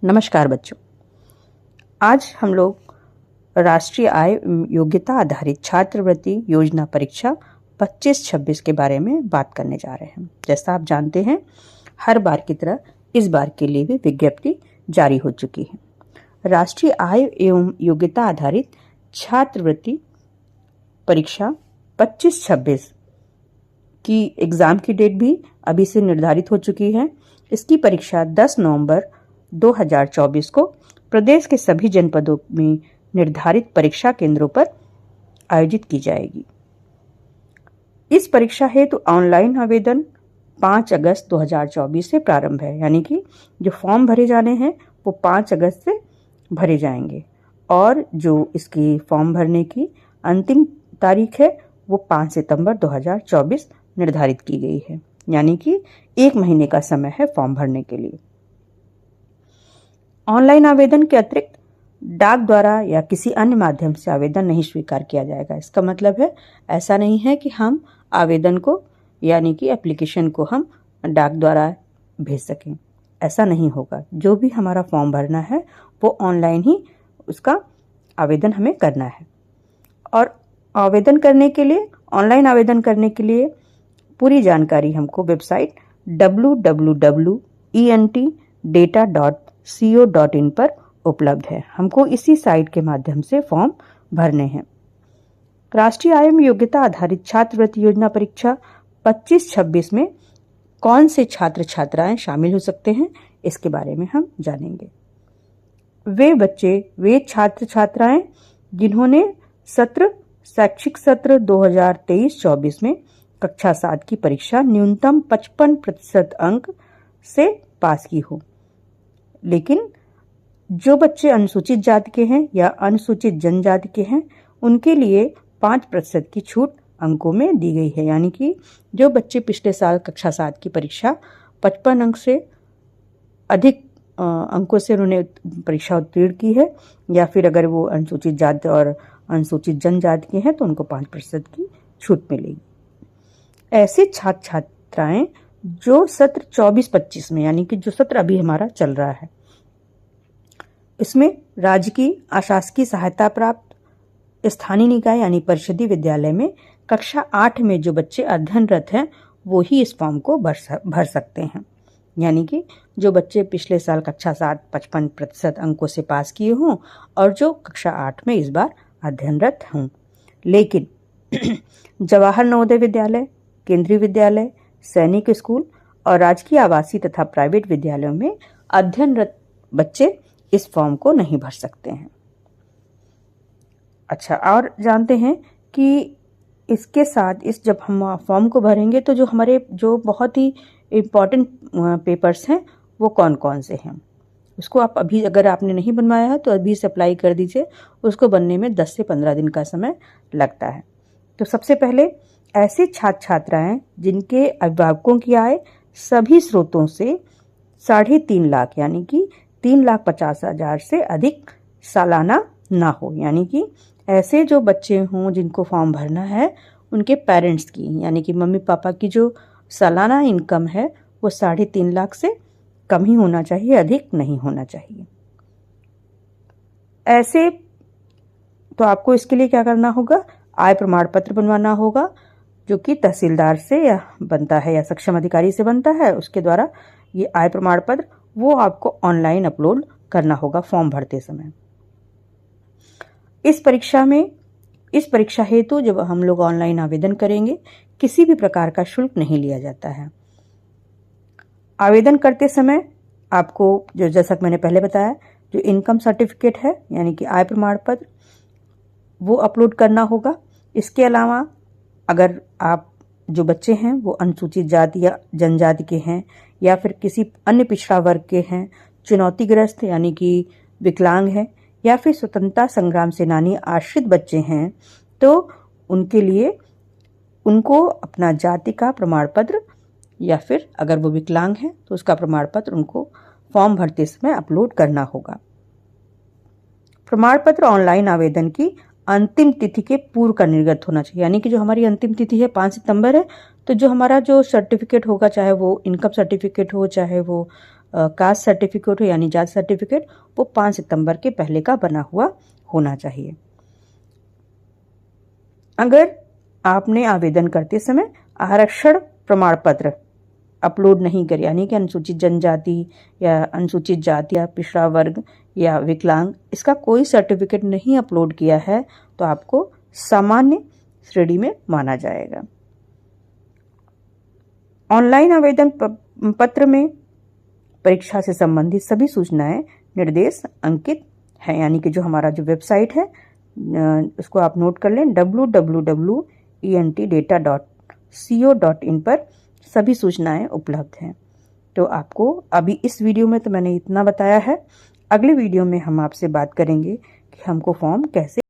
नमस्कार बच्चों। आज हम लोग राष्ट्रीय आय योग्यता आधारित छात्रवृत्ति योजना परीक्षा 25-26 के बारे में बात करने जा रहे हैं। जैसा आप जानते हैं, हर बार की तरह इस बार के लिए भी विज्ञप्ति जारी हो चुकी है। राष्ट्रीय आय एवं योग्यता आधारित छात्रवृत्ति परीक्षा 25-26 की एग्ज़ाम की डेट भी अभी से निर्धारित हो चुकी है। इसकी परीक्षा 10 नवंबर 2024 को प्रदेश के सभी जनपदों में निर्धारित परीक्षा केंद्रों पर आयोजित की जाएगी। इस परीक्षा हेतु ऑनलाइन आवेदन 5 अगस्त 2024 से प्रारंभ है, यानी कि जो फॉर्म भरे जाने हैं वो 5 अगस्त से भरे जाएंगे और जो इसकी फॉर्म भरने की अंतिम तारीख है वो 5 सितंबर 2024 निर्धारित की गई है, यानी कि 1 महीने का समय है फॉर्म भरने के लिए। ऑनलाइन आवेदन के अतिरिक्त डाक द्वारा या किसी अन्य माध्यम से आवेदन नहीं स्वीकार किया जाएगा। इसका मतलब है ऐसा नहीं है कि हम आवेदन को यानी कि एप्लीकेशन को हम डाक द्वारा भेज सकें, ऐसा नहीं होगा। जो भी हमारा फॉर्म भरना है वो ऑनलाइन ही उसका आवेदन हमें करना है। और आवेदन करने के लिए, ऑनलाइन आवेदन करने के लिए पूरी जानकारी हमको वेबसाइट www.entdata.co.in पर उपलब्ध है। हमको इसी साइट के माध्यम से फॉर्म भरने हैं। राष्ट्रीय आय में योग्यता आधारित छात्रवृत्ति योजना परीक्षा 25-26 में कौन से छात्र छात्राएं शामिल हो सकते हैं, इसके बारे में हम जानेंगे। वे छात्र छात्राएं जिन्होंने शैक्षिक सत्र 2023-24 में कक्षा 7 की परीक्षा न्यूनतम 55% अंक से पास की हो। लेकिन जो बच्चे अनुसूचित जाति के हैं या अनुसूचित जनजाति के हैं, उनके लिए 5% की छूट अंकों में दी गई है, यानी कि जो बच्चे पिछले साल कक्षा 7 की परीक्षा 55 अंक से अधिक अंकों से उन्होंने परीक्षा उत्तीर्ण की है, या फिर अगर वो अनुसूचित जाति और अनुसूचित जनजाति के हैं तो उनको 5% की छूट मिलेगी। ऐसे छात्र छात्राएं जो सत्र 24-25 में, यानी कि जो सत्र अभी हमारा चल रहा है, इसमें राज्य की अशासकीय सहायता प्राप्त स्थानीय निकाय यानी परिषदीय विद्यालय में कक्षा 8 में जो बच्चे अध्ययनरत हैं वो ही इस फॉर्म को भर सकते हैं। यानी कि जो बच्चे पिछले साल कक्षा 7 55% अंकों से पास किए हों और जो कक्षा 8 में इस बार अध्ययनरत हों। लेकिन जवाहर नवोदय विद्यालय, केंद्रीय विद्यालय, सैनिक स्कूल और राजकीय आवासीय तथा प्राइवेट विद्यालयों में अध्ययनरत बच्चे इस फॉर्म को नहीं भर सकते हैं। अच्छा, और जानते हैं कि इसके साथ जब हम फॉर्म को भरेंगे तो जो हमारे जो बहुत ही इम्पॉर्टेंट पेपर्स हैं वो कौन कौन से हैं, उसको आप अभी, अगर आपने नहीं बनवाया है तो अभी से अप्लाई कर दीजिए। उसको बनने में 10 से 15 दिन का समय लगता है। तो सबसे पहले ऐसे छात्र छात्राएं जिनके अभिभावकों की आय सभी स्रोतों से 3.5 लाख यानी कि 3,50,000 से अधिक सालाना ना हो, यानी कि ऐसे जो बच्चे हों जिनको फॉर्म भरना है उनके पेरेंट्स की, यानी कि मम्मी पापा की जो सालाना इनकम है वो 3.5 लाख से कम ही होना चाहिए, अधिक नहीं होना चाहिए। ऐसे तो आपको इसके लिए क्या करना होगा, आय प्रमाण पत्र बनवाना होगा, जो कि तहसीलदार से या बनता है या सक्षम अधिकारी से बनता है। उसके द्वारा ये आय प्रमाण पत्र वो आपको ऑनलाइन अपलोड करना होगा फॉर्म भरते समय। इस परीक्षा हेतु जब हम लोग ऑनलाइन आवेदन करेंगे किसी भी प्रकार का शुल्क नहीं लिया जाता है। आवेदन करते समय आपको जो, जैसा मैंने पहले बताया, जो इनकम सर्टिफिकेट है यानी कि आय प्रमाण पत्र वो अपलोड करना होगा। इसके अलावा अगर आप जो बच्चे हैं वो अनुसूचित जाति या जनजाति के हैं या फिर किसी अन्य पिछड़ा वर्ग के हैं, चुनौतीग्रस्त यानी कि विकलांग हैं, या फिर स्वतंत्रता संग्राम सेनानी आश्रित बच्चे हैं, तो उनके लिए उनको अपना जाति का प्रमाण पत्र या फिर अगर वो विकलांग है तो उसका प्रमाण पत्र उनको फॉर्म भरते समय अपलोड करना होगा। प्रमाण पत्र ऑनलाइन आवेदन की अंतिम तिथि के पूर्व का निर्गत होना चाहिए, यानी कि जो हमारी अंतिम तिथि है 5 सितंबर है, तो जो हमारा जो सर्टिफिकेट होगा, चाहे वो इनकम सर्टिफिकेट हो, चाहे वो कास्ट सर्टिफिकेट हो यानी जाति सर्टिफिकेट, वो 5 सितंबर के पहले का बना हुआ होना चाहिए। अगर आपने आवेदन करते समय आरक्षण प्रमाण पत्र अपलोड नहीं करे, यानी कि अनुसूचित जनजाति या अनुसूचित जाति या पिछड़ा वर्ग या विकलांग, इसका कोई सर्टिफिकेट नहीं अपलोड किया है, तो आपको सामान्य श्रेणी में माना जाएगा। ऑनलाइन आवेदन पत्र में परीक्षा से संबंधित सभी सूचनाएं, निर्देश अंकित हैं, यानी कि जो हमारा जो वेबसाइट है उसको आप नोट कर लें, www.entdata.co.in पर सभी सूचनाएं उपलब्ध हैं। तो आपको अभी इस वीडियो में तो मैंने इतना बताया है। अगले वीडियो में हम आपसे बात करेंगे कि हमको फॉर्म कैसे